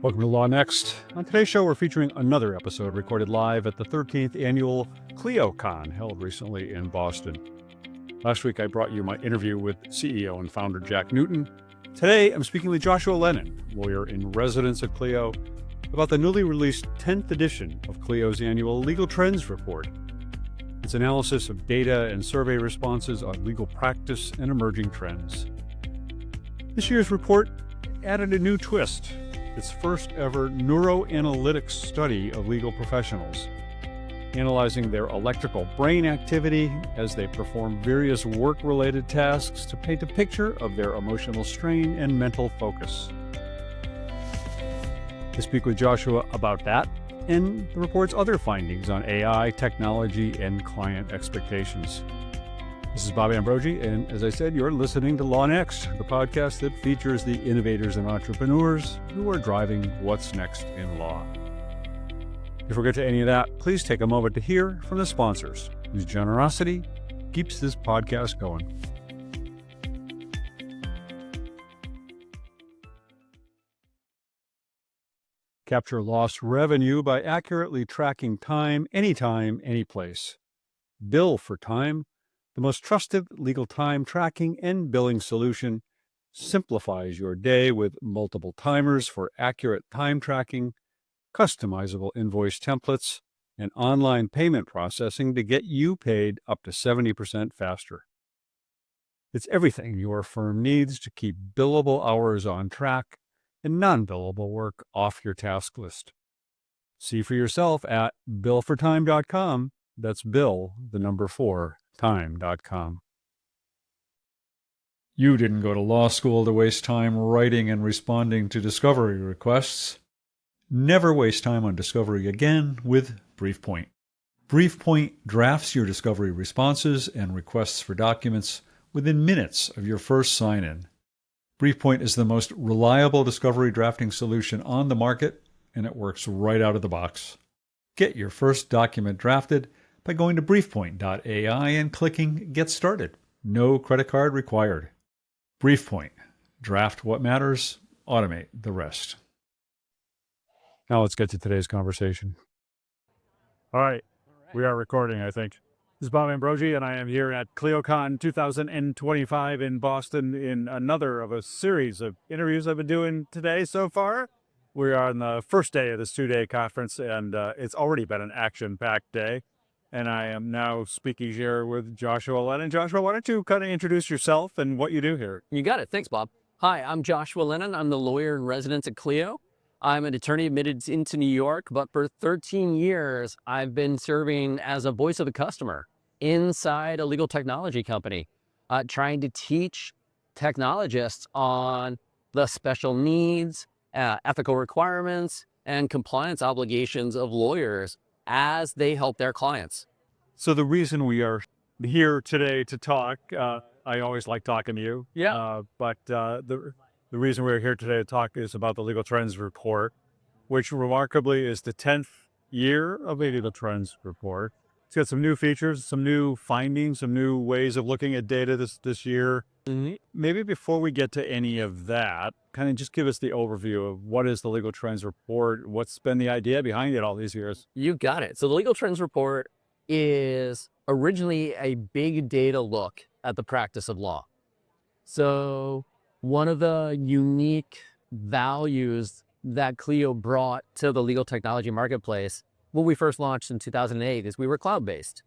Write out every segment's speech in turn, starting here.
Welcome to LawNext. On today's show, we're featuring another episode recorded live at the 13th annual ClioCon held recently in Boston. Last week, I brought you my interview with CEO and founder Jack Newton. Today, I'm speaking with Joshua Lenon, lawyer in residence at Clio, about the newly released 10th edition of Clio's annual Legal Trends Report. Its analysis of data and survey responses on legal practice and emerging trends. This year's report added a new twist. Its first ever Neuroanalytics study of legal professionals, analyzing their electrical brain activity as they perform various work-related tasks to paint a picture of their emotional strain and mental focus. I speak with Joshua about that and the report's other findings on AI, technology, and client expectations. This is Bob Ambrogi, and as I said, you're listening to LawNext, the podcast that features the innovators and entrepreneurs who are driving what's next in law. Before we get to any of that, please take a moment to hear from the sponsors, whose generosity keeps this podcast going. Capture lost revenue by accurately tracking time, anytime, anyplace. Bill for time. The most trusted legal time tracking and billing solution, simplifies your day with multiple timers for accurate time tracking, customizable invoice templates, and online payment processing to get you paid up to 70% faster. It's everything your firm needs to keep billable hours on track and non-billable work off your task list. See for yourself at billfortime.com. That's bill, the number 4, time.com. You didn't go to law school to waste time writing and responding to discovery requests. Never waste time on discovery again with BriefPoint. BriefPoint drafts your discovery responses and requests for documents within minutes of your first sign-in. BriefPoint is the most reliable discovery drafting solution on the market, and it works right out of the box. Get your first document drafted by going to briefpoint.ai and clicking Get Started. No credit card required. BriefPoint. Draft what matters, automate the rest. Now let's get to today's conversation. All right. We are recording, I think. This is Bob Ambrogi, and I am here at ClioCon 2025 in Boston in another of a series of interviews I've been doing today so far. We are on the first day of this 2-day conference, and it's already been an action-packed day. And I am now speaking here with Joshua Lenon. Joshua, why don't you kind of introduce yourself and what you do here? You got it. Thanks, Bob. Hi, I'm Joshua Lenon. I'm the lawyer in residence at Clio. I'm an attorney admitted into New York, but for 13 years, I've been serving as a voice of the customer inside a legal technology company, trying to teach technologists on the special needs, ethical requirements, and compliance obligations of lawyers as they help their clients. So the reason we are here today to talk, I always like talking to you. Yeah. But the reason we're here today to talk is about the Legal Trends Report, which remarkably is the 10th year of the Legal Trends Report. It's got some new features, some new findings, some new ways of looking at data this year. Mm-hmm. Maybe before we get to any of that, kind of just give us the overview of what is the Legal Trends Report, what's been the idea behind it all these years. You got it. So the Legal Trends Report is originally a big data look at the practice of law. So one of the unique values that Clio brought to the legal technology marketplace when we first launched in 2008 is we were cloud-based.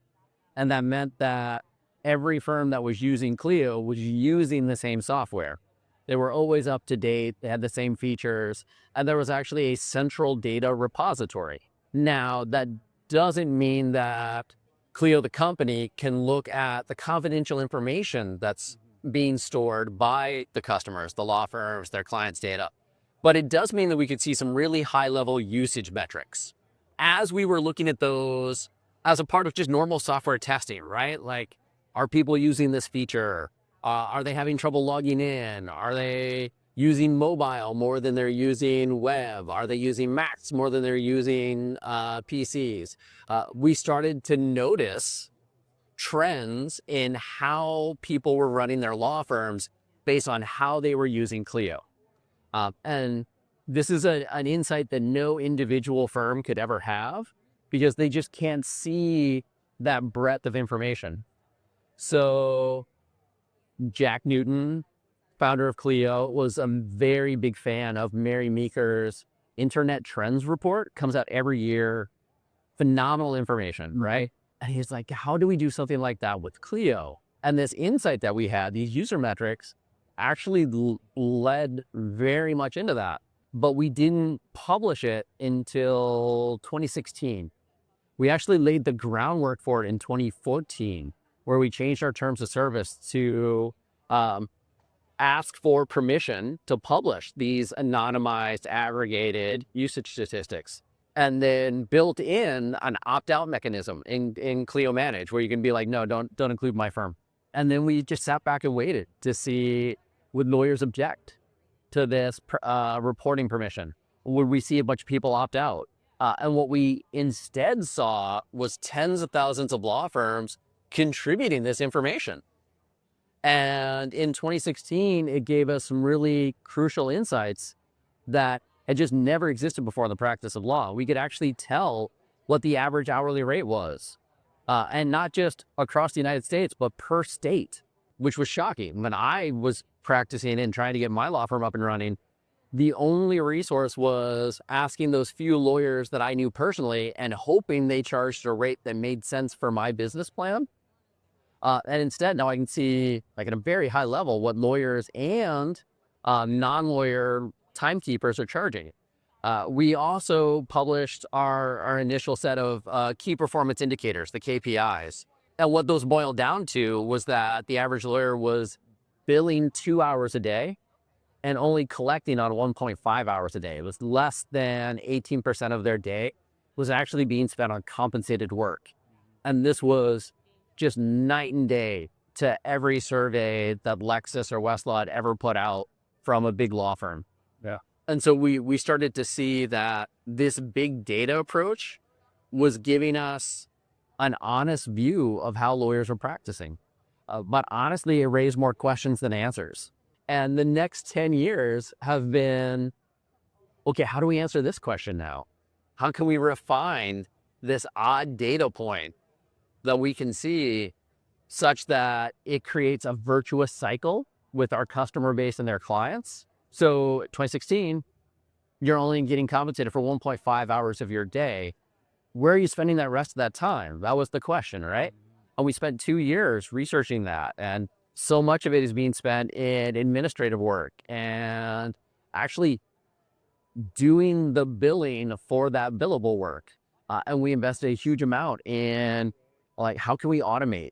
And that meant that every firm that was using Clio was using the same software. They were always up to date, they had the same features, and there was actually a central data repository. Now, that doesn't mean that Clio, the company, can look at the confidential information that's being stored by the customers, the law firms, their clients' data. But it does mean that we could see some really high-level usage metrics. As we were looking at those as a part of just normal software testing, right? Like, are people using this feature? Are they having trouble logging in? Are they using mobile more than they're using web? Are they using Macs more than they're using PCs? We started to notice trends in how people were running their law firms based on how they were using Clio. And this is an insight that no individual firm could ever have because they just can't see that breadth of information. So Jack Newton, founder of Clio, was a very big fan of Mary Meeker's Internet Trends Report. Comes out every year. Phenomenal information, right? And he's like, how do we do something like that with Clio? And this insight that we had, these user metrics, actually led very much into that. But we didn't publish it until 2016. We actually laid the groundwork for it in 2014, where we changed our terms of service to ask for permission to publish these anonymized, aggregated usage statistics, and then built in an opt-out mechanism in Clio Manage, where you can be like, no, don't include my firm. And then we just sat back and waited to see, would lawyers object to this reporting permission? Would we see a bunch of people opt out? And what we instead saw was tens of thousands of law firms contributing this information. And in 2016, it gave us some really crucial insights that had just never existed before in the practice of law. We could actually tell what the average hourly rate was, and not just across the United States, but per state, which was shocking. When I was practicing and trying to get my law firm up and running, the only resource was asking those few lawyers that I knew personally and hoping they charged a rate that made sense for my business plan. And instead, now I can see, like at a very high level, what lawyers and non-lawyer timekeepers are charging. We also published our initial set of key performance indicators, the KPIs. And what those boiled down to was that the average lawyer was billing 2 hours a day and only collecting on 1.5 hours a day. It was less than 18% of their day was actually being spent on compensated work. And this was just night and day to every survey that Lexis or Westlaw had ever put out from a big law firm. Yeah. And so we started to see that this big data approach was giving us an honest view of how lawyers are practicing. But honestly, it raised more questions than answers. And the next 10 years have been, okay, how do we answer this question now? How can we refine this odd data point that we can see such that it creates a virtuous cycle with our customer base and their clients? So 2016, you're only getting compensated for 1.5 hours of your day. Where are you spending that rest of that time? That was the question, right? And we spent 2 years researching that. And so much of it is being spent in administrative work and actually doing the billing for that billable work. And we invested a huge amount in, like, how can we automate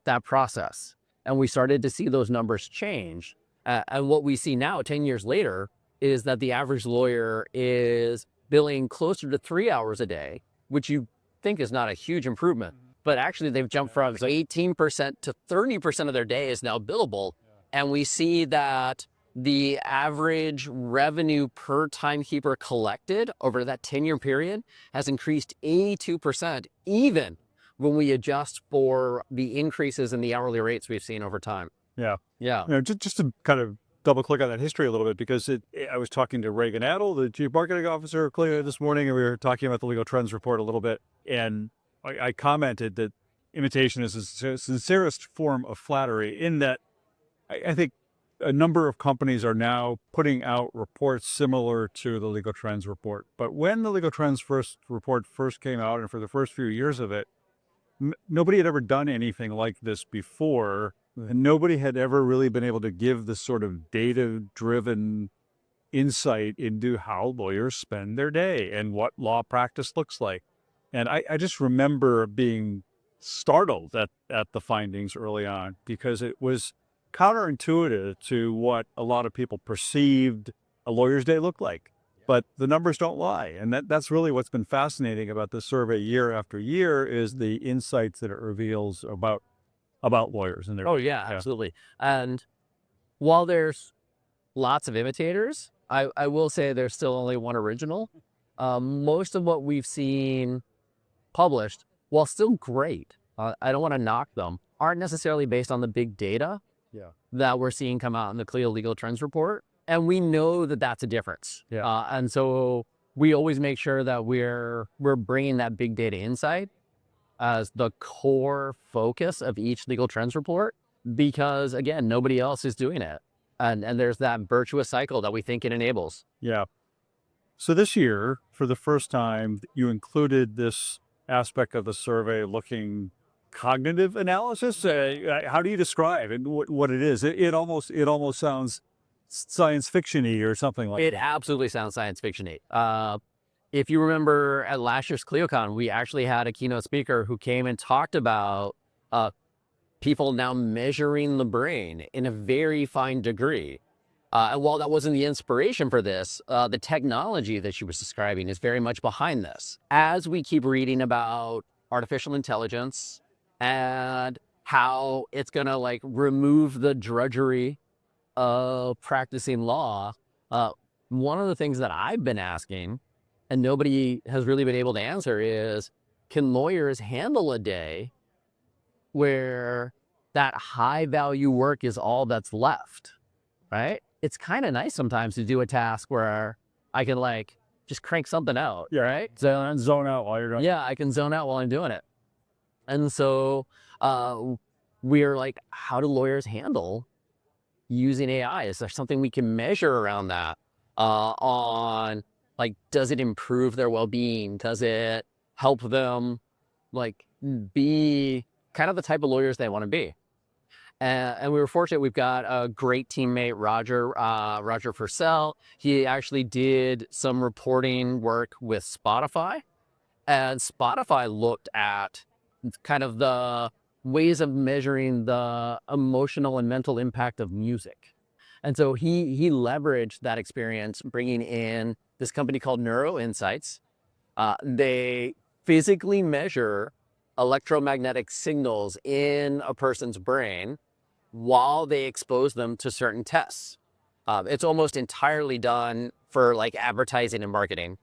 that process? And we started to see those numbers change. And what we see now, 10 years later, is that the average lawyer is billing closer to 3 hours a day, which you think is not a huge improvement. But actually, they've jumped from 18% to 30% of their day is now billable. And we see that the average revenue per timekeeper collected over that 10-year period has increased 82%, even when we adjust for the increases in the hourly rates we've seen over time. Yeah. Yeah. You know, just to kind of double click on that history a little bit, because I was talking to Reagan Adel, the Chief Marketing Officer of Clio this morning, and we were talking about the Legal Trends Report a little bit. And I commented that imitation is the sincerest form of flattery, in that I think a number of companies are now putting out reports similar to the Legal Trends Report. But when the Legal Trends Report first came out, and for the first few years of it, nobody had ever done anything like this before. And nobody had ever really been able to give this sort of data-driven insight into how lawyers spend their day and what law practice looks like. And I just remember being startled at the findings early on, because it was counterintuitive to what a lot of people perceived a lawyer's day looked like. But the numbers don't lie. And that's really what's been fascinating about this survey year after year, is the insights that it reveals about lawyers and their. Oh, yeah, absolutely. And while there's lots of imitators, I will say there's still only one original. Most of what we've seen published, while still great, I don't want to knock them, aren't necessarily based on the big data that we're seeing come out in the Clio Legal Trends Report. And we know that that's a difference. Yeah. And so we always make sure that we're bringing that big data insight as the core focus of each legal trends report, because again, nobody else is doing it. And there's that virtuous cycle that we think it enables. Yeah. So this year, for the first time, you included this aspect of the survey looking cognitive analysis. How do you describe it, what it is? It almost sounds science fiction-y or something like It that. absolutely sounds science fiction-y. If you remember at last year's ClioCon, we actually had a keynote speaker who came and talked about people now measuring the brain in a very fine degree. And while that wasn't the inspiration for this, the technology that she was describing is very much behind this. As we keep reading about artificial intelligence and how it's going to like remove the drudgery of practicing law, one of the things that I've been asking and nobody has really been able to answer is, can lawyers handle a day where that high value work is all that's left, right? It's kind of nice sometimes to do a task where I can like just crank something out, right? So zone out while you're doing. Yeah, I can zone out while I'm doing it. And so we're like, how do lawyers handle using AI? Is there something we can measure around that on like, does it improve their well-being? Does it help them like be kind of the type of lawyers they want to be? And we were fortunate. We've got a great teammate, Roger Purcell. He actually did some reporting work with Spotify, and Spotify looked at kind of the ways of measuring the emotional and mental impact of music. And so he leveraged that experience, bringing in this company called Neuroanalytics. They physically measure electromagnetic signals in a person's brain while they expose them to certain tests. It's almost entirely done for like advertising and marketing,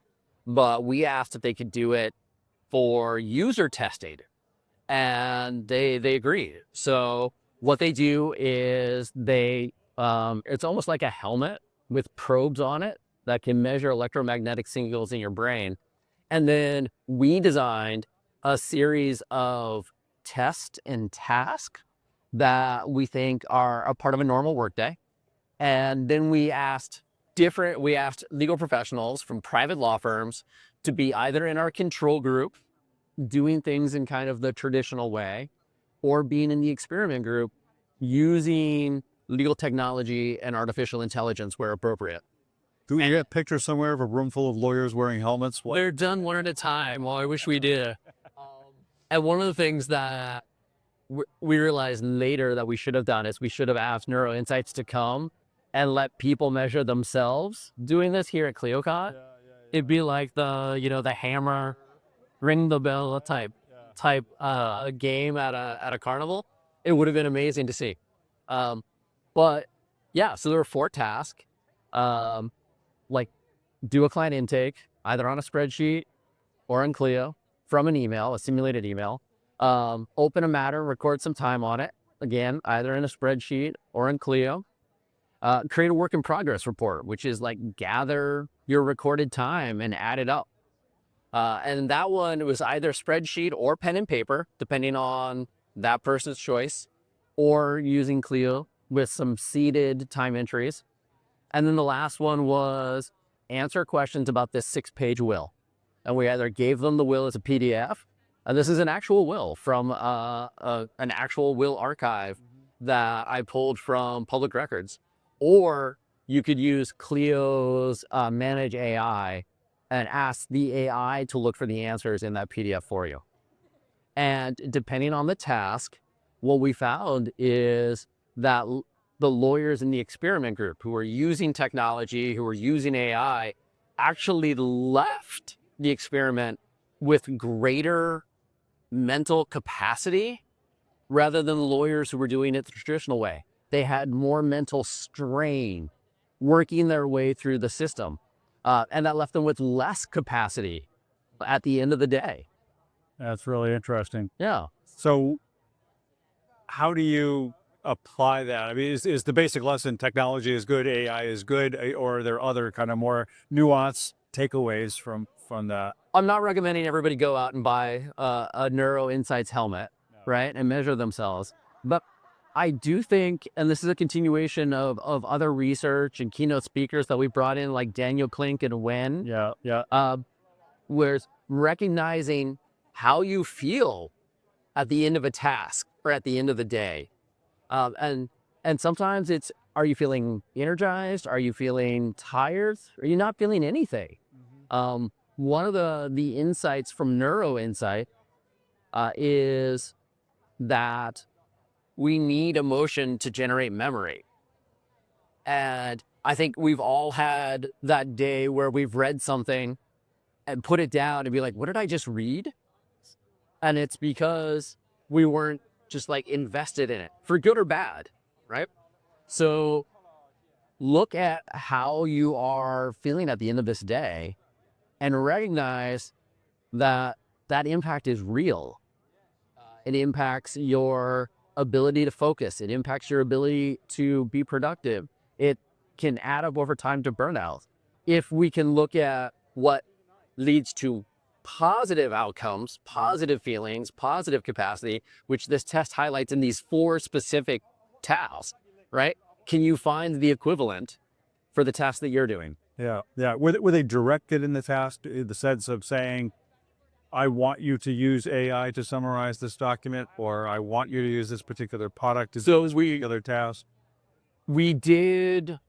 but we asked if they could do it for user testing, and they agreed. So what they do is it's almost like a helmet with probes on it that can measure electromagnetic signals in your brain. And then we designed a series of tests and tasks that we think are a part of a normal workday. And then we asked legal professionals from private law firms to be either in our control group, doing things in kind of the traditional way, or being in the experiment group, using legal technology and artificial intelligence where appropriate. Do we get pictures somewhere of a room full of lawyers wearing helmets? They're done one at a time. Well, I wish we did. And one of the things that we realized later that we should have done is we should have asked Neuroanalytics to come and let people measure themselves doing this here at ClioCon. It'd be like the hammer, ring the bell type game at a carnival. It would have been amazing to see. But yeah, so there were 4 tasks. Like do a client intake, either on a spreadsheet or in Clio from an email, a simulated email. Open a matter, record some time on it. Again, either in a spreadsheet or in Clio. Create a work in progress report, which is like gather your recorded time and add it up. And that one was either spreadsheet or pen and paper, depending on that person's choice, or using Clio with some seeded time entries. And then the last one was answer questions about this 6-page will. And we either gave them the will as a PDF, and this is an actual will from an actual will archive that I pulled from public records, or you could use Clio's Manage AI and ask the AI to look for the answers in that PDF for you. And depending on the task, what we found is that the lawyers in the experiment group who were using technology, who were using AI, actually left the experiment with greater mental capacity rather than the lawyers who were doing it the traditional way. They had more mental strain working their way through the system. And that left them with less capacity at the end of the day. That's really interesting. Yeah. So how do you apply that? I mean, is the basic lesson technology is good, AI is good, or are there other kind of more nuanced takeaways from that? I'm not recommending everybody go out and buy a Neuro Insights helmet, right, and measure themselves. But I do think, and this is a continuation of other research and keynote speakers that we brought in, like Daniel Klink and Wen, whereas recognizing how you feel at the end of a task or at the end of the day. And sometimes it's, are you feeling energized? Are you feeling tired? Are you not feeling anything? One of the insights from Neuro Insight is that we need emotion to generate memory. And I think we've all had that day where we've read something and put it down and be like, what did I just read? And it's because we weren't just like invested in it, for good or bad, right? So look at how you are feeling at the end of this day and recognize that that impact is real. It impacts your ability to focus. It impacts your ability to be productive. It can add up over time to burnout. If we can look at what leads to positive outcomes, positive feelings, positive capacity, which this test highlights in these 4 specific tasks, right? Can you find the equivalent for the task that you're doing? Yeah. Were they directed in the task in the sense of saying, I want you to use AI to summarize this document, or I want you to use this particular product to do this particular task? We did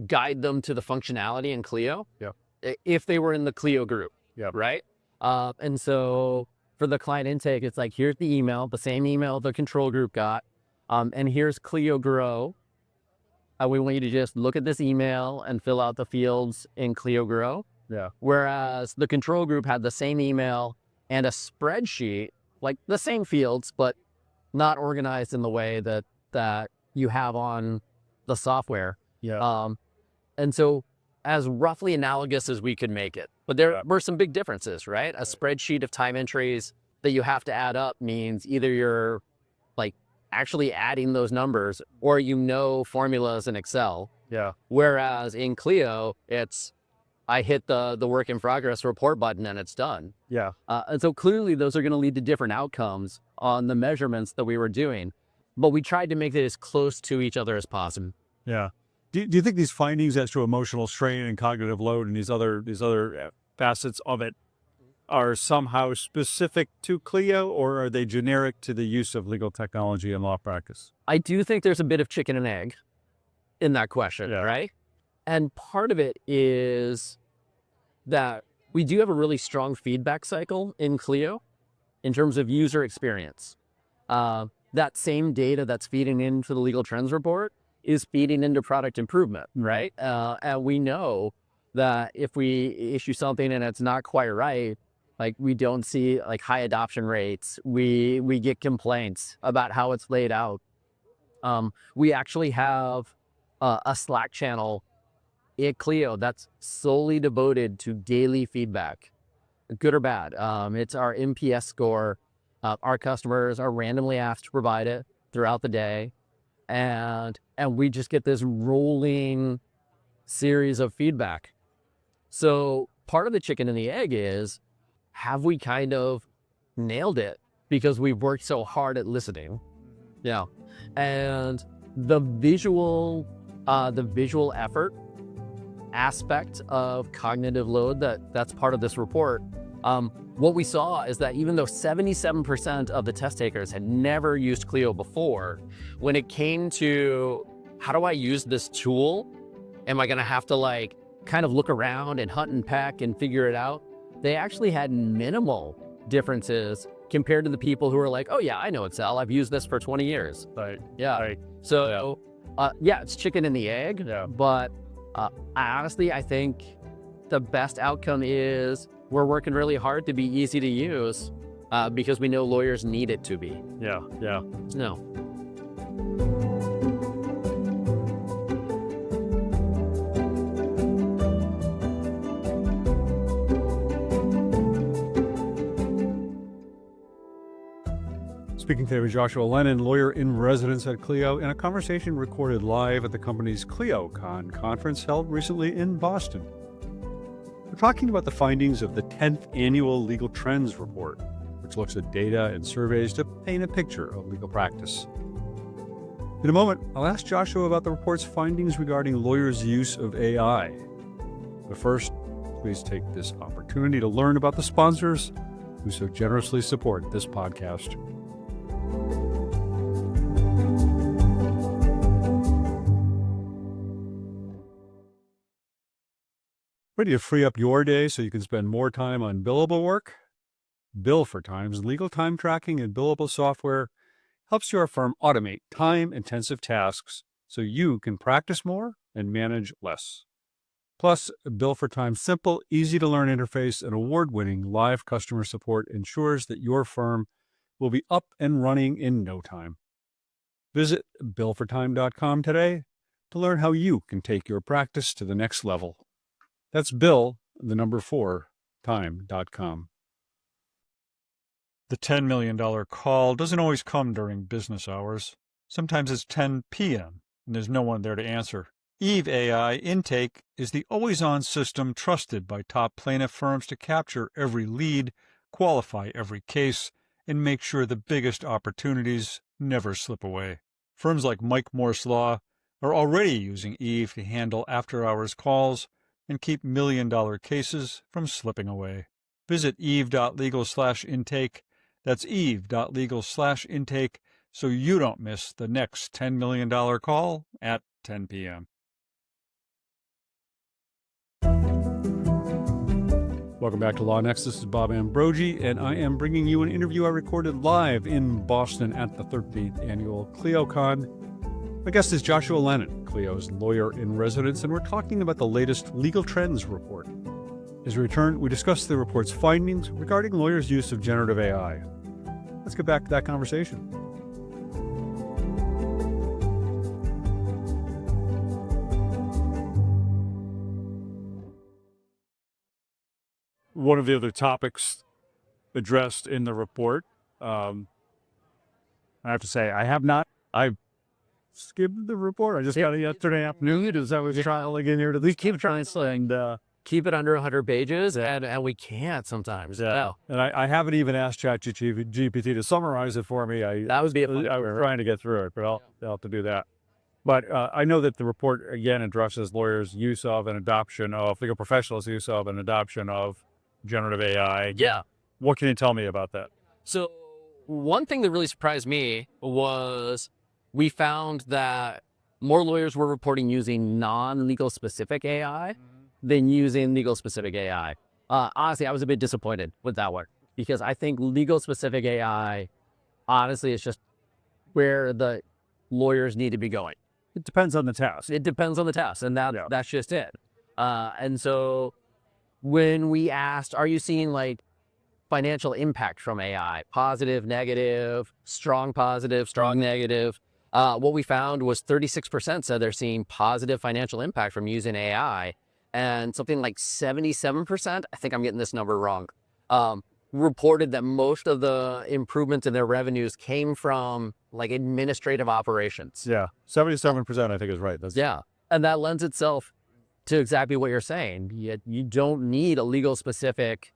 guide them to the functionality in Clio. If they were in the Clio group, right? And so for the client intake, it's like, here's the email, the same email the control group got, and here's Clio Grow. We want you to just look at this email and fill out the fields in Clio Grow. Whereas the control group had the same email and a spreadsheet, like the same fields, but not organized in the way that you have on the software. And so as roughly analogous as we could make it, but there were some big differences, right? A spreadsheet of time entries that you have to add up means either you're like actually adding those numbers or formulas in Excel. Whereas in Clio, it's, I hit the work in progress report button and it's done. And so clearly those are going to lead to different outcomes on the measurements that we were doing, but we tried to make it as close to each other as possible. Do you think these findings as to emotional strain and cognitive load and these other facets of it are somehow specific to Clio, or are they generic to the use of legal technology in law practice? I do think there's a bit of chicken and egg in that question, right? And part of it is that we do have a really strong feedback cycle in Clio in terms of user experience. That same data that's feeding into the legal trends report is feeding into product improvement, right? And we know that if we issue something and it's not quite right, like we don't see like high adoption rates, we get complaints about how it's laid out. We actually have a Slack channel at Clio that's solely devoted to daily feedback, good or bad. It's our NPS score. Our customers are randomly asked to provide it throughout the day. And we just get this rolling series of feedback. So part of the chicken and the egg is, have we kind of nailed it because we've worked so hard at listening? And the visual effort aspect of cognitive load that's part of this report, what we saw is that even though 77% of the test takers had never used Clio before, when it came to how do I use this tool, am I going to have to like kind of look around and hunt and peck and figure it out, they actually had minimal differences compared to the people who are like, oh yeah, I know Excel, I've used this for 20 years. So it's chicken and the egg, but I think the best outcome is we're working really hard to be easy to use because we know lawyers need it to be. No. Speaking today with Joshua Lenon, lawyer in residence at Clio, in a conversation recorded live at the company's ClioCon conference held recently in Boston. We're talking about the findings of the 10th Annual Legal Trends Report, which looks at data and surveys to paint a picture of legal practice. In a moment, I'll ask Joshua about the report's findings regarding lawyers' use of AI. But first, please take this opportunity to learn about the sponsors who so generously support this podcast. Ready to free up your day so you can spend more time on billable work? Bill for Time's legal time tracking and billable software helps your firm automate time-intensive tasks so you can practice more and manage less. Plus, Bill for Time's simple, easy-to-learn interface and award-winning live customer support ensures that your firm will be up and running in no time. Visit billfortime.com today to learn how you can take your practice to the next level. That's Bill, the number 4, time.com. The $10 million call doesn't always come during business hours. Sometimes it's 10 p.m. and there's no one there to answer. Eve AI Intake is the always-on system trusted by top plaintiff firms to capture every lead, qualify every case, and make sure the biggest opportunities never slip away. Firms like Mike Morse Law are already using Eve to handle after-hours calls and keep million-dollar cases from slipping away. Visit eve.legal/intake. That's eve.legal/intake so you don't miss the next $10 million call at 10 p.m. Welcome back to LawNext. This is Bob Ambrogi, and I am bringing you an interview I recorded live in Boston at the 13th Annual ClioCon. My guest is Joshua Lenon, Clio's lawyer in residence, and we're talking about the latest Legal Trends Report. As we return, we discuss the report's findings regarding lawyers' use of generative AI. Let's get back to that conversation. One of the other topics addressed in the report, I have to say, I've skimmed the report. I just got it yesterday afternoon as I was trying in here to We keep trying to keep it under 100 pages, and we can't sometimes. Yeah. And I haven't even asked ChatGPT to summarize it for me. That would be I was trying to get through it, but I'll have to do that. But I know that the report, again, addresses lawyers' use of and adoption of, legal professionals' use of and adoption of generative AI. Yeah. What can you tell me about that? So one thing that really surprised me was we found that more lawyers were reporting using non-legal specific AI than using legal specific AI. Honestly, I was a bit disappointed with that one because I think legal specific AI, honestly, is just where the lawyers need to be going. It depends on the task. It depends on the task, and that's just it. And so when we asked, are you seeing like financial impact from AI, positive, negative, strong positive, strong negative, what we found was 36% said they're seeing positive financial impact from using AI. And something like 77%, I think I'm getting this number wrong, reported that most of the improvements in their revenues came from like administrative operations. Yeah, 77% I think is right. And that lends itself to exactly what you're saying. You don't need a legal specific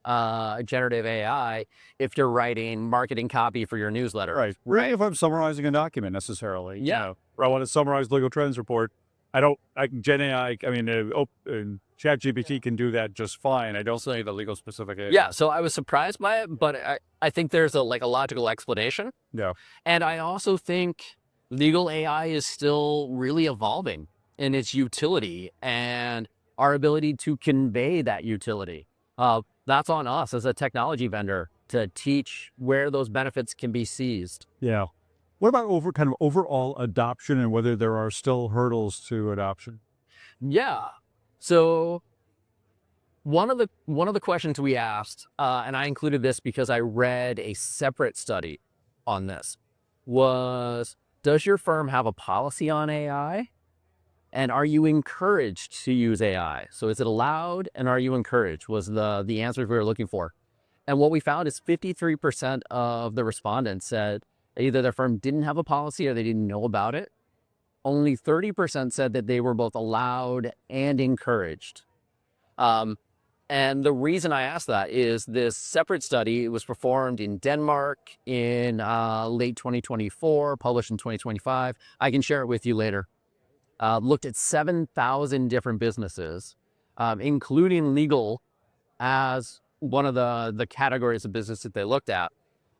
generative AI if you're writing marketing copy for your newsletter. Right. If I'm summarizing a document necessarily. Yeah. You know, or I want to summarize legal trends report. ChatGPT can do that just fine. I don't say the legal specific AI. Yeah, so I was surprised by it, but I think there's a logical explanation. Yeah. And I also think legal AI is still really evolving in its utility and our ability to convey that utility. That's on us as a technology vendor to teach where those benefits can be seized. Yeah. What about overall adoption and whether there are still hurdles to adoption? Yeah. So one of the questions we asked, and I included this because I read a separate study on this, was, does your firm have a policy on AI? And are you encouraged to use AI? So is it allowed and are you encouraged was the answers we were looking for. And what we found is 53% of the respondents said either their firm didn't have a policy or they didn't know about it. Only 30% said that they were both allowed and encouraged. And the reason I asked that is this separate study was performed in Denmark in late 2024, published in 2025. I can share it with you later. Looked at 7,000 different businesses, including legal as one of the categories of business that they looked at.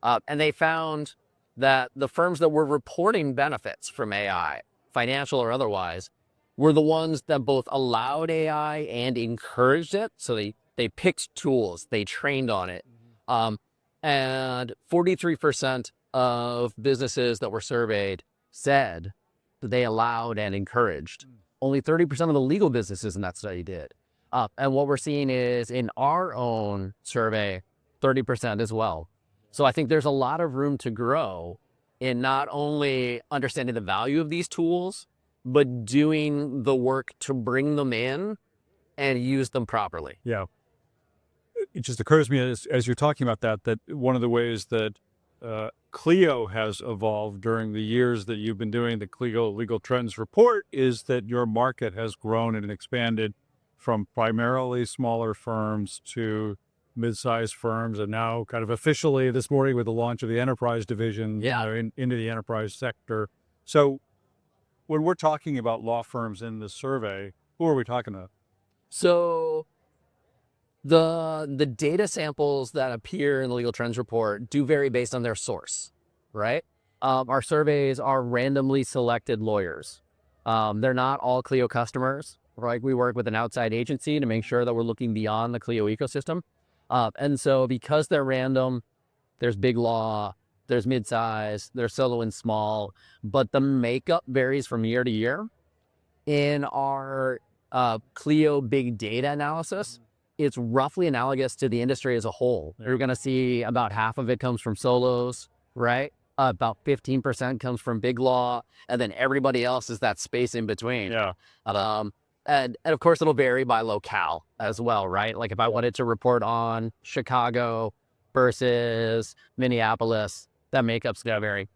And they found that the firms that were reporting benefits from AI, financial or otherwise, were the ones that both allowed AI and encouraged it. So they picked tools, they trained on it. And 43% of businesses that were surveyed said that they allowed and encouraged. Only 30% of the legal businesses in that study did. And what we're seeing is in our own survey, 30% as well. So I think there's a lot of room to grow in not only understanding the value of these tools, but doing the work to bring them in and use them properly. Yeah. It just occurs to me as you're talking about that one of the ways that Clio has evolved during the years that you've been doing the Clio Legal Trends Report is that your market has grown and expanded from primarily smaller firms to mid-sized firms, and now kind of officially this morning with the launch of the enterprise division into the enterprise sector. So when we're talking about law firms in this survey, who are we talking about? So the data samples that appear in the Legal Trends Report do vary based on their source, right? Our surveys are randomly selected lawyers. They're not all Clio customers, right? We work with an outside agency to make sure that we're looking beyond the Clio ecosystem. And so because they're random, there's big law, there's mid-size, there's solo and small, but the makeup varies from year to year. In our Clio big data analysis, it's roughly analogous to the industry as a whole. You're going to see about half of it comes from solos, right? About 15% comes from big law, and then everybody else is that space in between. Yeah. And of course, it'll vary by locale as well, right? Like if I wanted to report on Chicago versus Minneapolis, that makeup's going to vary.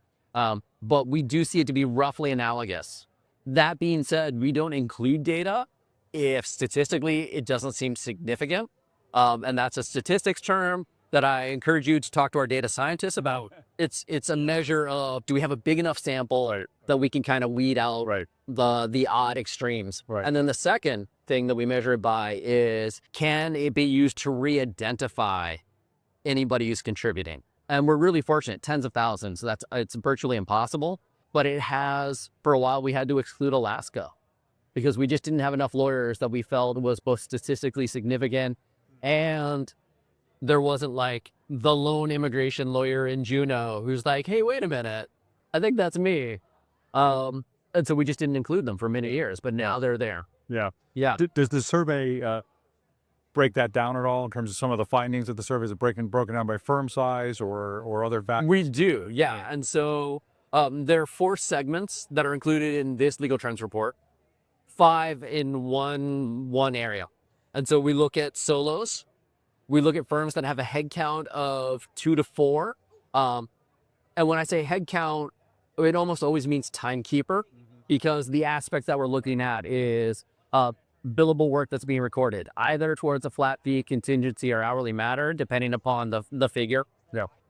But we do see it to be roughly analogous. That being said, we don't include data if statistically it doesn't seem significant. And that's a statistics term that I encourage you to talk to our data scientists about. It's a measure of, do we have a big enough sample that we can kind of weed out the odd extremes? And then the second thing that we measure it by is, can it be used to re-identify anybody who's contributing? And we're really fortunate, tens of thousands. So it's virtually impossible. But it has, for a while, we had to exclude Alaska because we just didn't have enough lawyers that we felt was both statistically significant, and there wasn't like the lone immigration lawyer in Juneau who's like, hey, wait a minute, I think that's me. And so we just didn't include them for many years, but now they're there. Yeah. Yeah. Does the survey break that down at all in terms of some of the findings of the survey? Is it broken down by firm size or other factors? We do, yeah. And so there are 4 segments that are included in this Legal Trends Report, 5 in one area. And so we look at solos. We look at firms that have a head count of 2 to 4. And when I say head count, it almost always means timekeeper, because the aspect that we're looking at is billable work that's being recorded, either towards a flat fee, contingency, or hourly matter, depending upon the figure.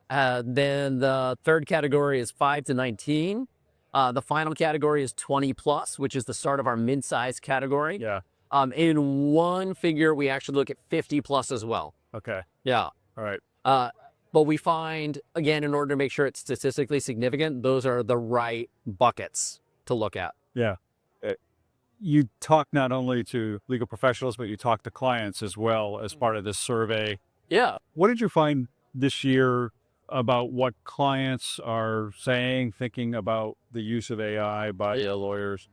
Then the third category is 5 to 19. The final category is 20 plus, which is the start of our mid-size category. In one figure, we actually look at 50 plus as well. Okay. Yeah. All right. But we find, again, in order to make sure it's statistically significant, those are the right buckets to look at. Yeah. You talk not only to legal professionals, but you talk to clients as well as part of this survey. Yeah. What did you find this year about what clients are saying, thinking about the use of AI by lawyers?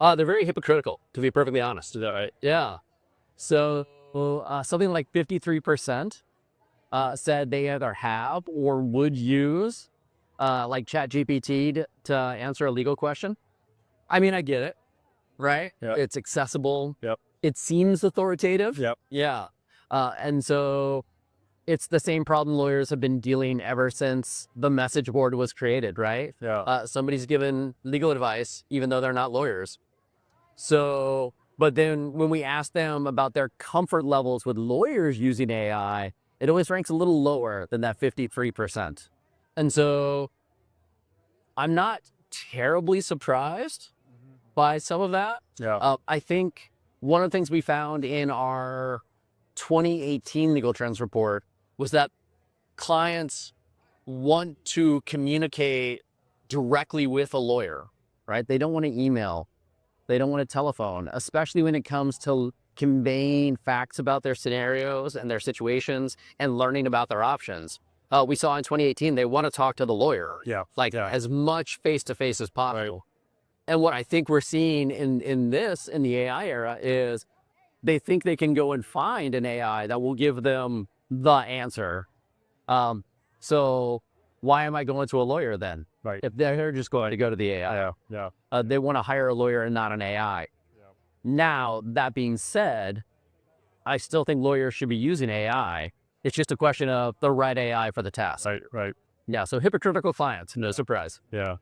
They're very hypocritical, to be perfectly honest. Right. Yeah. So something like 53% said they either have or would use like ChatGPT to answer a legal question. I mean, I get it, right? It's accessible. It seems authoritative. Yeah. And so it's the same problem lawyers have been dealing ever since the message board was created, right? Yeah. Somebody's given legal advice, even though they're not lawyers. So, but then when we ask them about their comfort levels with lawyers using AI, it always ranks a little lower than that 53%. And so I'm not terribly surprised by some of that. Yeah. I think one of the things we found in our 2018 legal trends report was that clients want to communicate directly with a lawyer, right? They don't want to email. They don't want to telephone, especially when it comes to conveying facts about their scenarios and their situations and learning about their options. We saw in 2018, they want to talk to the lawyer, as much face-to-face as possible. Right. And what I think we're seeing in the AI era is they think they can go and find an AI that will give them the answer. So why am I going to a lawyer then? Right. If they're just going to go to the AI. Yeah. They want to hire a lawyer and not an AI. Yeah. Now, that being said, I still think lawyers should be using AI. It's just a question of the right AI for the task. Right. Yeah, so hypocritical clients, no surprise. Yeah.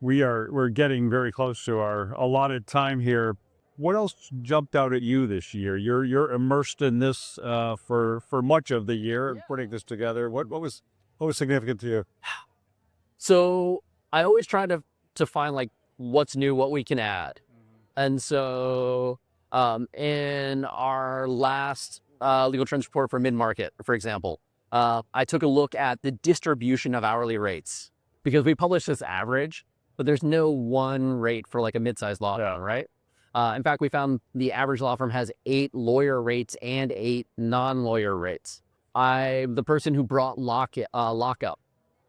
We're getting very close to our allotted time here. What else jumped out at you this year? You're immersed in this for much of the year and putting this together. What was significant to you? So I always try to find like what's new, what we can add. And so in our last legal trends report for mid-market, for example, I took a look at the distribution of hourly rates because we publish this average, but there's no one rate for like a mid-sized law firm, right? In fact, we found the average law firm has 8 lawyer rates and 8 non-lawyer rates. I'm the person who brought lockup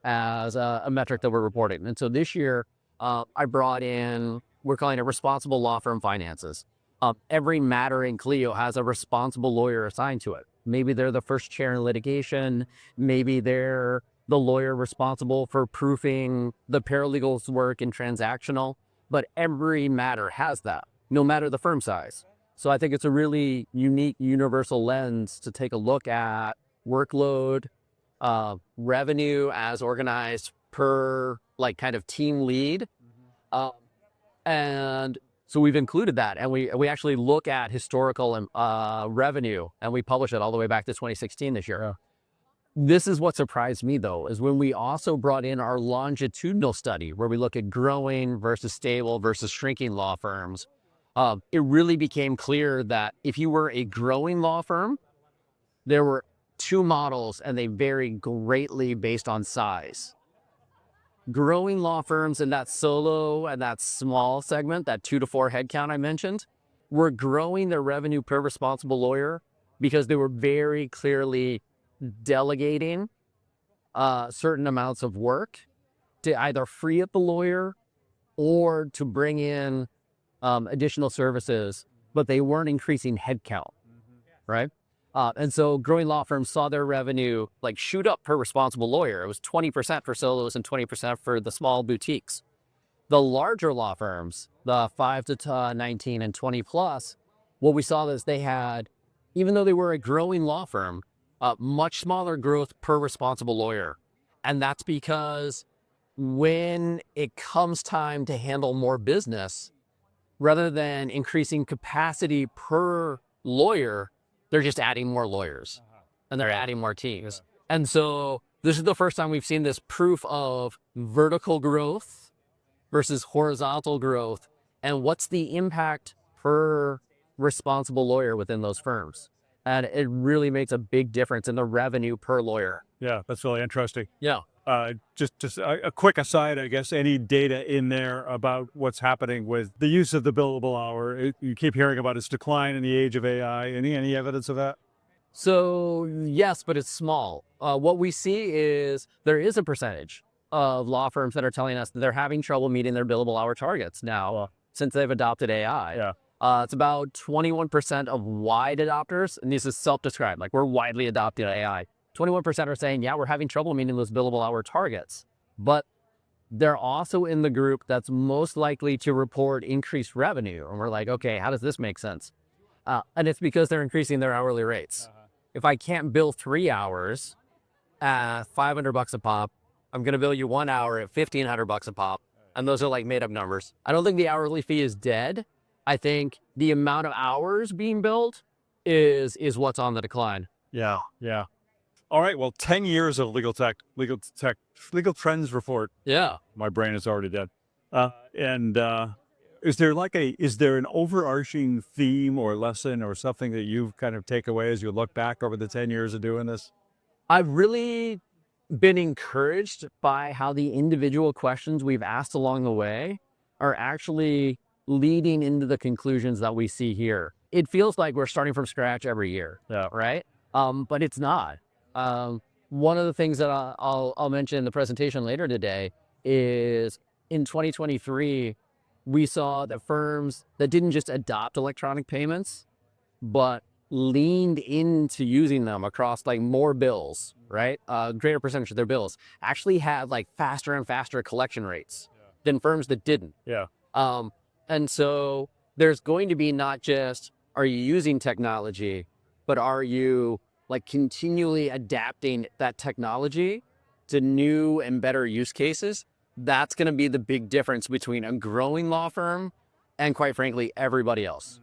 as a metric that we're reporting. And so this year, I brought in, we're calling it responsible law firm finances. Every matter in Clio has a responsible lawyer assigned to it. Maybe they're the first chair in litigation. Maybe they're the lawyer responsible for proofing the paralegal's work in transactional. But every matter has that, no matter the firm size. So I think it's a really unique, universal lens to take a look at workload, revenue as organized per like kind of team lead. And so we've included that, and we actually look at historical revenue, and we publish it all the way back to 2016 this year. Yeah. This is what surprised me, though, is when we also brought in our longitudinal study, where we look at growing versus stable versus shrinking law firms. It really became clear that if you were a growing law firm, there were 2 models, and they vary greatly based on size. Growing law firms in that solo and that small segment, that 2 to 4 headcount I mentioned, were growing their revenue per responsible lawyer because they were very clearly delegating certain amounts of work to either free up the lawyer or to bring in additional services, but they weren't increasing headcount, right? And so growing law firms saw their revenue like shoot up per responsible lawyer. It was 20% for solos and 20% for the small boutiques. The larger law firms, the 5 to 19 and 20 plus, what we saw is they had, even though they were a growing law firm, much smaller growth per responsible lawyer. And that's because when it comes time to handle more business, rather than increasing capacity per lawyer, they're just adding more lawyers and they're adding more teams. And so this is the first time we've seen this proof of vertical growth versus horizontal growth. And what's the impact per responsible lawyer within those firms? And it really makes a big difference in the revenue per lawyer. Yeah, that's really interesting. Yeah. Just a quick aside, I guess, any data in there about what's happening with the use of the billable hour? You keep hearing about its decline in the age of AI. Any evidence of that? So yes, but it's small. What we see is there is a percentage of law firms that are telling us that they're having trouble meeting their billable hour targets now since they've adopted AI. Yeah. It's about 21% of wide adopters, and this is self-described, like we're widely adopting AI. 21% are saying, yeah, we're having trouble meeting those billable hour targets, but they're also in the group that's most likely to report increased revenue. And we're like, okay, how does this make sense? And it's because they're increasing their hourly rates. if I can't bill 3 hours at $500 a pop, I'm going to bill you 1 hour at $1,500 a pop. And those are like made up numbers. I don't think the hourly fee is dead. I think the amount of hours being billed is what's on the decline. Yeah. Yeah. All right. Well, 10 years of legal trends report. Yeah. My brain is already dead. Is there an overarching theme or lesson or something that you've kind of take away as you look back over the 10 years of doing this? I've really been encouraged by how the individual questions we've asked along the way are actually leading into the conclusions that we see here. It feels like we're starting from scratch every year, right? But it's not. One of the things that I'll mention in the presentation later today is in 2023, we saw that firms that didn't just adopt electronic payments, but leaned into using them across like more bills, right? Greater percentage of their bills actually had like faster and faster collection rates than firms that didn't. Yeah. And so there's going to be not just, are you using technology, but are you like continually adapting that technology to new and better use cases? That's going to be the big difference between a growing law firm and, quite frankly, everybody else.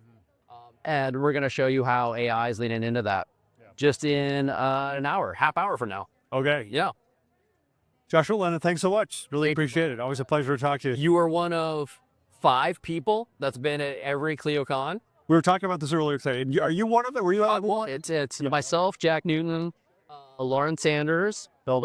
And we're going to show you how AI is leaning into that just in an hour, half hour from now. Okay. Yeah. Joshua, Lenon, thanks so much. Really appreciate it. Always a pleasure to talk to you. You are one of 5 people that's been at every ClioCon. We were talking about this earlier today. Are you one of them? Were you? Well, it's myself, Jack Newton, Lauren Sanders. Phil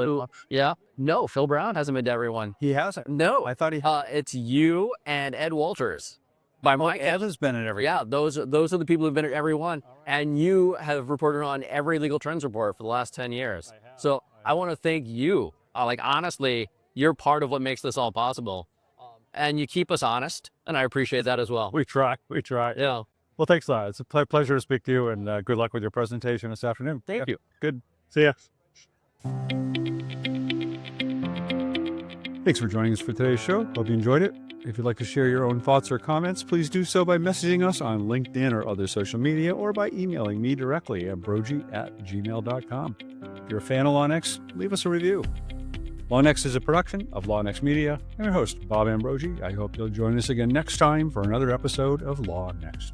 Brown hasn't been to everyone. He hasn't. No. I thought he. It's you and Ed Walters. Ed has been at every. Yeah, those are the people who've been at every one. Right. And you have reported on every legal trends report for the last 10 years. So I want to thank you. Honestly, you're part of what makes this all possible. And you keep us honest, and I appreciate that as well. We try. Yeah. Well, thanks a lot. It's a pleasure to speak to you, and good luck with your presentation this afternoon. Thank you. Good. See ya. Thanks for joining us for today's show. Hope you enjoyed it. If you'd like to share your own thoughts or comments, please do so by messaging us on LinkedIn or other social media, or by emailing me directly at ambrogi@gmail.com. If you're a fan of LawNext, leave us a review. LawNext is a production of LawNext Media. I'm your host, Bob Ambrogi. I hope you'll join us again next time for another episode of LawNext.